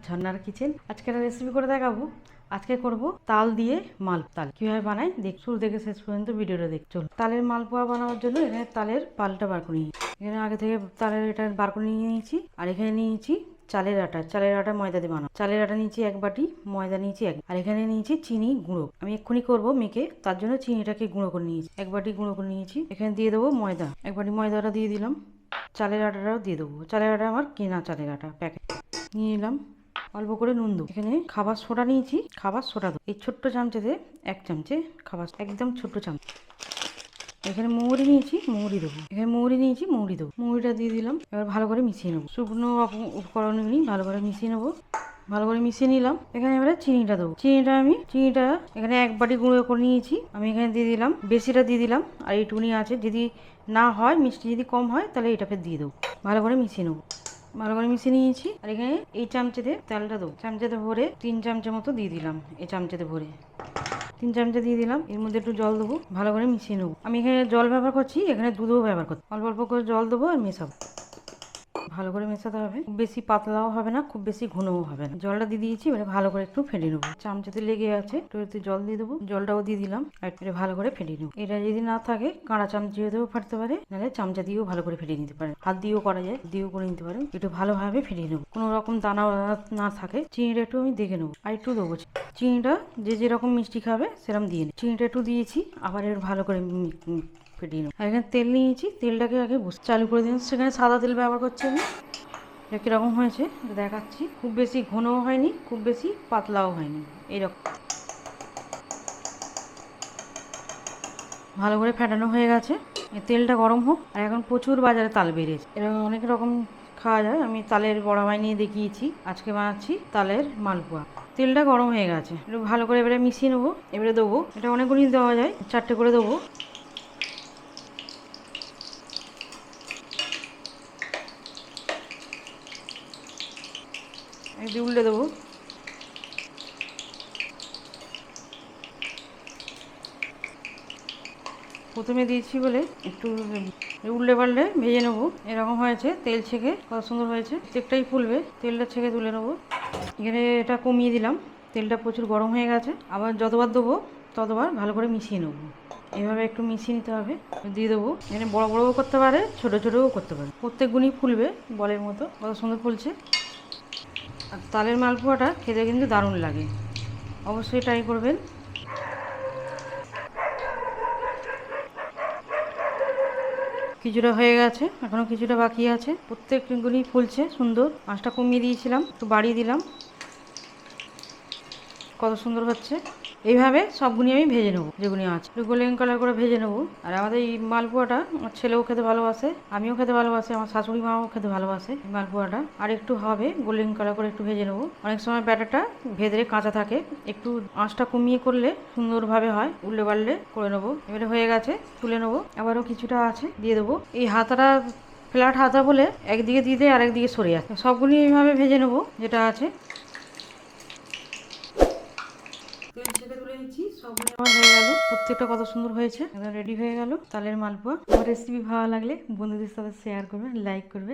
ঝর্ণার কিচেন আজকে একটা রেসিপি করে দেখাবো। আজকে করব তাল দিয়ে মালপোয়া। কিভাবে বানাই দেখ, শুরু থেকে শেষ পর্যন্ত ভিডিওটা দেখ। চল, তালের মালপোয়া বানানোর জন্য এখানে তালের পালটা বার করে নিয়েছি। এখানে আগে থেকে তালের এটা বার করে নিয়ে নিয়েছি। আর এখানে নিয়েছি চালের আটা ময়দা দিয়ে বানাবো। চালের আটা নিয়েছি 1 বাটি, ময়দা নিয়েছি 1, আর এখানে নিয়েছি চিনি গুঁড়ো। আমি এক্ষুনি করবো মেখে, তার জন্য চিনিটাকে গুঁড়ো করে নিয়েছি। 1 বাটি গুঁড়ো করে নিয়েছি। এখানে দিয়ে দেবো ময়দা, 1 বাটি ময়দাটা দিয়ে দিলাম। চালের আটাটাও দিয়ে দেবো। চালের আটা আমার কেনা চালের আটা, প্যাকেট নিয়ে নিলাম। অল্প করে নুন দেবো। এখানে খাবার সোডা নিয়েছি, খাবার সোডা দেবো। এই ছোট্ট চামচেতে 1 চামচে খাবার, একদম ছোট্ট চামচ। এখানে মৌরি নিয়েছি, মৌরি দেবো। এখানে মৌরি নিয়েছি, মৌরি দেবো। মৌরিটা দিয়ে দিলাম। এবার ভালো করে মিশিয়ে নেবো। শুকনো উপকরণ নিয়ে ভালো করে মিশিয়ে নেবো। ভালো করে মিশিয়ে নিলাম। এখানে এবারে চিনিটা দেবো। চিনিটা এখানে 1 বাটি গুঁড়ো করে নিয়েছি। আমি এখানে দিয়ে দিলাম, বেশিটা দিয়ে দিলাম। আর এইটুকুনি আছে, যদি না হয় মিষ্টি যদি কম হয় তাহলে এটাকে দিয়ে দেবো। ভালো করে মিশিয়ে নেবো। ভালো করে মিশিয়ে নিয়েছি। আর এখানে এই চামচেতে তেলটা দেবো। চামচেতে ভরে 3 চামচের মতো দিয়ে দিলাম। এই চামচেতে ভরে 3 চামচে দিয়ে দিলাম। এর মধ্যে একটু জল দেবো, ভালো করে মিশিয়ে নেবো। আমি এখানে জল ব্যবহার করছি, এখানে দুধও ব্যবহার করছি। অল্প অল্প করে জল দেবো আর মেশাবো। ভালো করে মেশাতে হবে। খুব বেশি পাতলাও হবে না, খুব বেশি ঘনও হবে না। জলটা দিয়ে দিয়েছি, এবারে ভালো করে একটু ফেটে নেবো। চামচাতে লেগে আছে, একটু জল দিয়ে দেবো। জলটাও দিয়ে দিলাম। আর এটা ভালো করে ফেটে নেবো। এটা যদি না থাকে কাঁড়া চামচ দিয়েও ফাটতে পারে, নাহলে চামচা দিয়েও ভালো করে ফেটে নিতে পারে। হাত দিয়েও করা যায়, দিয়েও করে নিতে পারে। একটু ভালোভাবে ফেটিয়ে নেবো, কোনো রকম দানা না থাকে। চিনিটা একটু আমি দেখে নেবো, আর একটু দেবো। চিনিটা যে যেরকম মিষ্টি খাবে সেরকম দিয়ে নেবো। চিনিটা একটু দিয়েছি, আবার এর ভালো করে ফেটিয়ে নেবো। আর এখানে তেল নিয়েছি, তেলটাকে আগে চালু করে দিন। সেখানে সাদা তেল ব্যবহার করছি আমি। এটা কীরকম হয়েছে দেখাচ্ছি। খুব বেশি ঘনও হয়নি, খুব বেশি পাতলাও হয়নি, এইরকম। ভালো করে ফেটানো হয়ে গেছে। তেলটা গরম হোক। আর এখন প্রচুর বাজারে তাল বেরিয়েছে, এরকম অনেক রকম খাওয়া যায়। আমি তালের বড়া বানিয়ে দেখিয়েছি, আজকে বানাচ্ছি তালের মালপোয়া। তেলটা গরম হয়ে গেছে, একটু ভালো করে এবারে মিশিয়ে নেবো। এবারে দেবো, এটা অনেকগুলি দেওয়া যায়, 4টে করে দেবো। একটু উল্টে দেবো। প্রথমে দিয়েছি বলে একটু উল্টে পাল্টে ভেজে নেবো। এরকম হয়েছে, তেল ছেঁকে কত সুন্দর হয়েছে। প্রত্যেকটাই ফুলবে, তেলটা ছেঁকে তুলে নেবো। এখানে এটা কমিয়ে দিলাম, তেলটা প্রচুর গরম হয়ে গেছে। আবার যতবার দেবো ততবার ভালো করে মিশিয়ে নেবো। এইভাবে একটু মিশিয়ে নিতে হবে। দিয়ে দেবো। এখানে বড় বড়ও করতে পারে, ছোটো ছোটোও করতে পারে। প্রত্যেকগুলি ফুলবে বলের মতো, কত সুন্দর ফুলছে। আর তালের মালপোয়াটা খেতে কিন্তু দারুণ লাগে, অবশ্যই ট্রাই করবেন। কিছুটা হয়ে গেছে, এখনো কিছুটা বাকি আছে। প্রত্যেকগুলি ফুলছে সুন্দর। আঁচটা কমিয়ে দিয়েছিলাম, একটু বাড়িয়ে দিলাম। কত সুন্দর হচ্ছে। এইভাবে সবগুলি আমি ভেজে নেবো, যেগুলি আছে একটু গোল্ডেন কালার করে ভেজে নেবো। আর আমাদের এই মালপোয়াটা আমার ছেলেও খেতে ভালোবাসে, আমিও খেতে ভালোবাসি, আমার শাশুড়ি মাও খেতে ভালোবাসে এই মালপোয়াটা। আর একটু হবে গোল্ডেন কালার করে একটু ভেজে নেবো। অনেক সময় ব্যাটারটা ভেতরে কাঁচা থাকে, একটু আঁচটা কমিয়ে করলে সুন্দরভাবে হয়। উল্টে পাল্টে করে নেবো। এবারে হয়ে গেছে, তুলে নেবো। আবারও কিছুটা আছে, দিয়ে দেবো। এই হাতাটা ফ্ল্যাট হাতা বলে একদিকে দিয়ে দেয়, আরেকদিকে সরে যায়। সবগুলি এইভাবে ভেজে নেবো যেটা আছে। তেল ছেঁকে তুলে নিচ্ছি, সবগুলো আমার হয়ে গেল। প্রত্যেকটা কত সুন্দর হয়েছে, একদম রেডি হয়ে গেল তালের মালপোয়া। আমার রেসিপি ভালো লাগলে বন্ধুদের সাথে শেয়ার করবে, লাইক করবে।